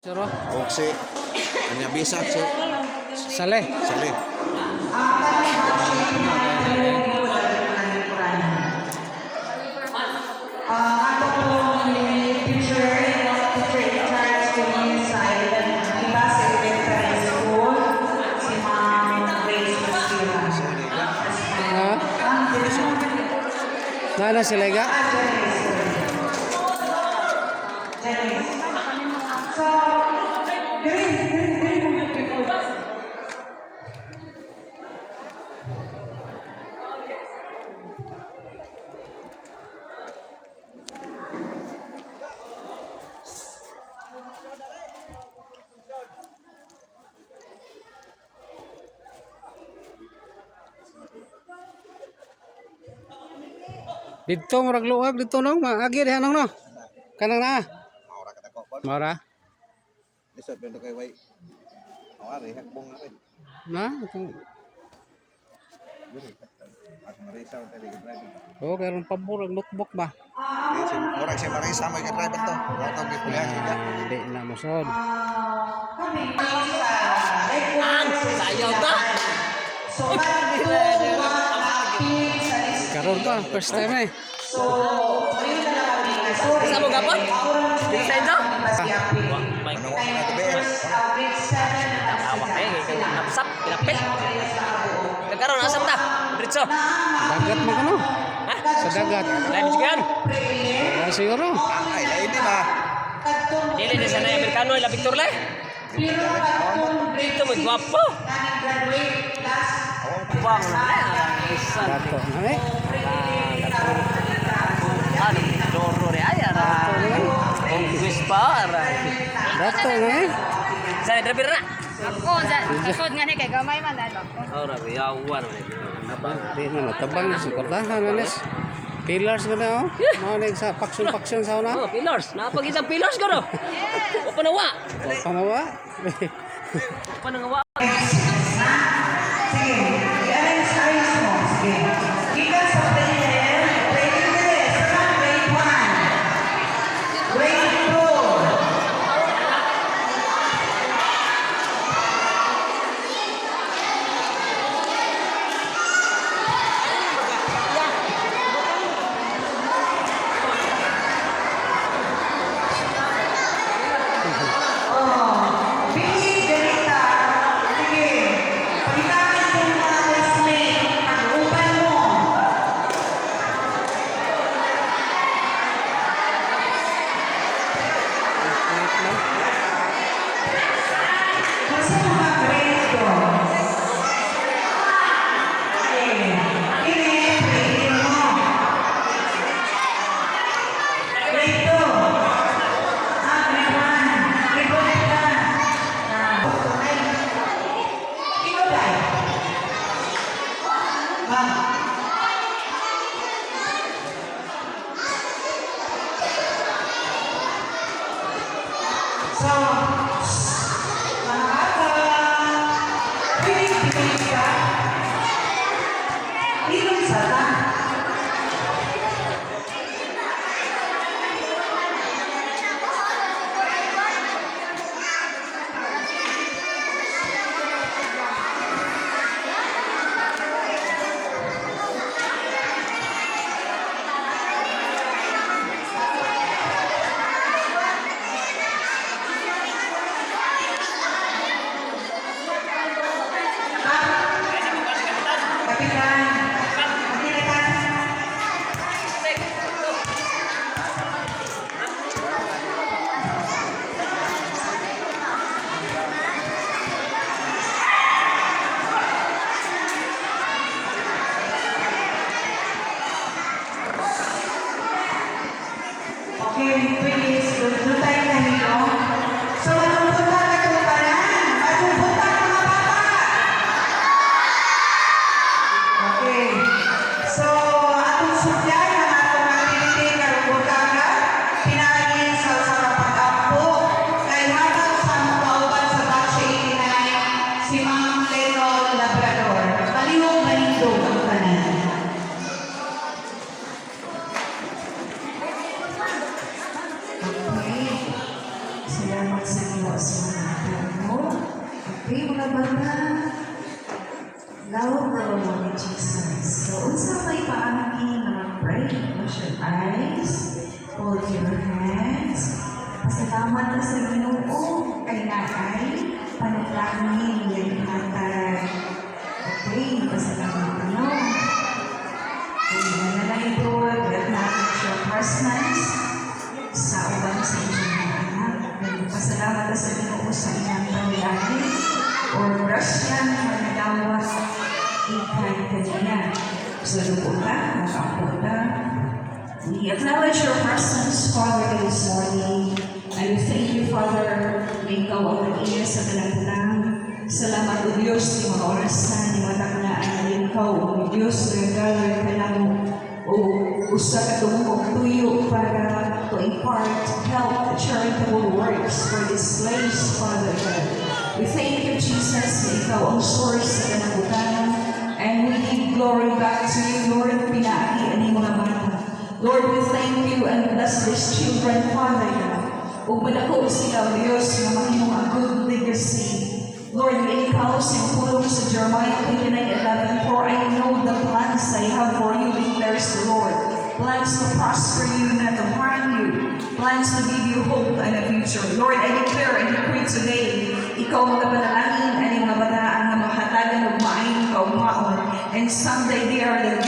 Siro? O si kanya bisa si Saleh. Saleh. Ako pong teacher in charge ko inside iba sa elementary school, si Ma'am Grace Masira. Ha? Nana sila ga? So, Dito murag luwag dito nong maagi diha nong no. Kanang na. Ora kata ko kon. Mara. Lisod bendo kay way. Awari hakbong na rin. Na. Itong- As Marisa ang tele driver. Oh, karon pabor ang notebook ba? Si ora si Marisa may driver to. Auto gi pulang ya. Di na mo sod. kami sayaw ta. So, Karon pa first time eh. So, ayun na lang kami. So, Sa mo gapon? Dito sa inyo? Ano ko na tabi. Awak kay napsap, pinapil. Kakaroon asam ta. Diretso. Dagat mo kano? Ha? Sa dagat. Lain sigan. Ah, siguro. Ay lain di ba. Dili di sana Amerikano ila Victor le. Dito mo gwapo. Buang na. Isa. Dato na eh. Ano, doro re ay ara. Kung quiz pa ara. Dato na eh. Sa driver na. Ako, ikot nga ni kay gamay man dahil ako. Ora yawan man. Di na natabang sa kordahan anes. Pillars na oh. Mao na sa paksyon sa una. Oh, pillars. Napagitang pillars ko no. O panawa. Panawa. Panangawa. Sige, i-arrange mo. Sige. Gikan sa player, grade 3, sa grade 1, grade 2. Bigit ganita. Sige. Pagkakit yung mga classmate, pag-upan mo. Kasi mga grade ko. Ini, grade mo. Grade 2. Grade 1. Grade 1 ka. Ikaw dahil. Ma'am. So, mga bata, pinig ka. Ilong sana. mga bata. Lawag na mo ni Jesus. So, unsa may paano kini mga pray? Close your eyes. Hold your hands. Pasalamat na sa Ginoo kay naay panalangin ng hatag. Okay, pasalamat na no. Kaya na lang ito, acknowledge your presence sa uban sa inyong mga anak. Pasalamat na sa Ginoo sa inyong panalangin o grasya na nagawa ikay kanina. So, luputa, nakaputa. We acknowledge your presence, Father, this morning. And we thank you, Father, na ikaw ang nag-iya sa kanalang. Salamat, O Diyos, sa mga orasan, ng mga taknaan na ikaw, O Diyos, na gagawin ka lang o usa ka tumukog tuyo para to impart help charitable works for this place, Father God. We thank you, Jesus, na ikaw ang source sa kanabutan. And we give glory back to you, Lord, pinaagi ang mga bata. Lord, we thank you and bless these children, Father God. Ug madako sila, Diyos, na mahimong a good legacy. Lord, ikaw sa pulong sa Jeremiah 29:11, for I know the plans I have for you, declares the Lord. Plans to prosper you, not to harm you. Plans to give you hope and a future. Lord, I declare and decree today, ikaw mga panalangin, ani mga bataan na mahatagan o maayon kaugmaon. And someday they are the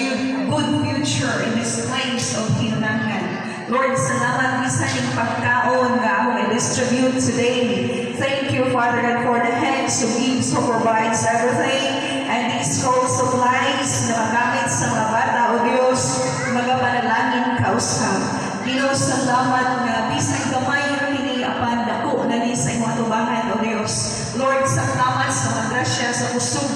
good future in this place of hinunangan. Lord, salamat bisan ng pagkaon nga ako i-distribute today. Thank you, Father God, for the hands who gives, who provides everything. And these whole supplies na magamit sa mga bata, O Diyos, mga panalangin kausap. Dino, salamat na bisan gamay ang piniapan, dako na ni sa mga tubangan, O Diyos. Lord, salamat sa mga grasya, sa kusog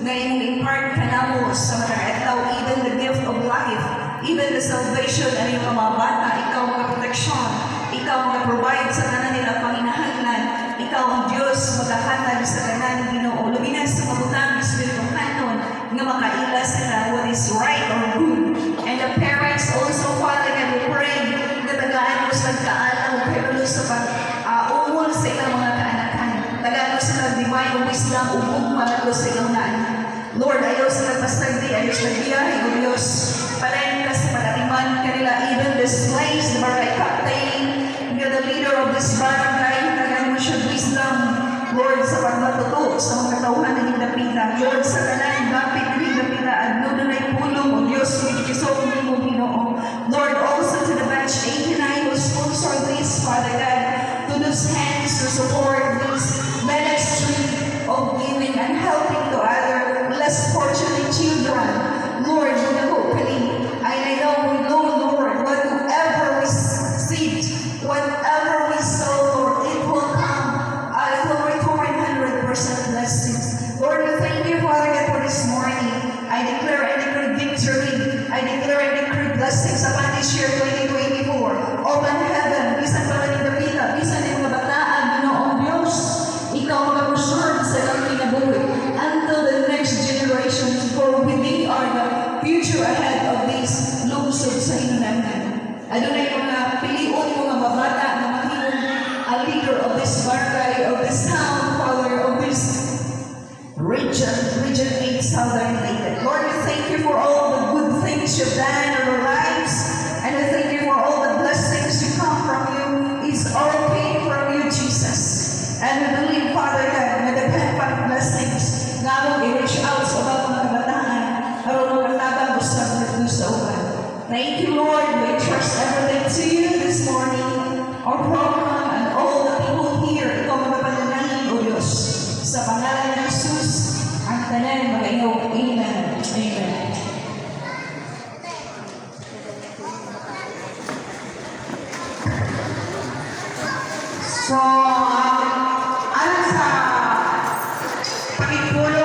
na imong impart ka na mo sa mga etlaw, even the gift of life, even the salvation ng iyong mga bata, ikaw mga protection, ikaw mga provide sa kanan nila panginahanglan, ikaw ang Diyos maghahatag sa kanan Ginoo, luminas sa kabutang Espiritu Kanon nga makaila sila what is right or good. And the parents also, Father, and we pray na tagaan mo sa kaalam pero sa pag-uul sa ilang mga kaanakan. Tagaan mo sila divine wisdom, ugugma na sa ilang naan. Lord, ayaw sila pasagdi, ayaw sila biyahe, O Diyos. Palayan ka sa palariman kanila, even this place, the barangay captain, you're the leader of this barangay, tagaan mo siya wisdom, Lord, sa pagmatuto, sa mga tauhan ng hindapita, Lord, sa kanan, bapit ng hindapita, at no na pulong, O Diyos, kinikisok mo, Ginoo. Lord, also to the batch 89 who sponsored this, Father God, to those hands to support this ministry of giving and helping to other less fortunate children. Lord, I know, Lord, whatever we seed, whatever we sow, Lord, it will come. I will return 100% blessings. Lord, we thank you, Father God, for this morning. I declare and decree victory. I declare and decree blessings upon this year 2024. Open heaven, bisan pa rin napita, bisan yung mga bataan, Ginoong Diyos. Ikaw mag-preserve sa ilang kinabuhi until the next generation, for we are the future ahead of this lungsod sa hinunangan. Adunay mga pilion mga babata na mahimong a leader of this barangay, of this town, Father, of this region 8 Southern Leyte. Lord, we thank you for all the good things you've done in our lives, and we thank you for all the blessings to come from you. It's all came from you, Jesus. And we believe, Father God, na daghan pang blessings na among i-reach out sa mga kabataan aron makatabang usab na sa uban. Thank you, Lord. We trust everything to you this morning. Our program and all the people here, ikaw magapanalangin, O Diyos. Sa pangalan ng Jesus, ang tanan magayaw. Amen. Amen. So, alam sa pakipulong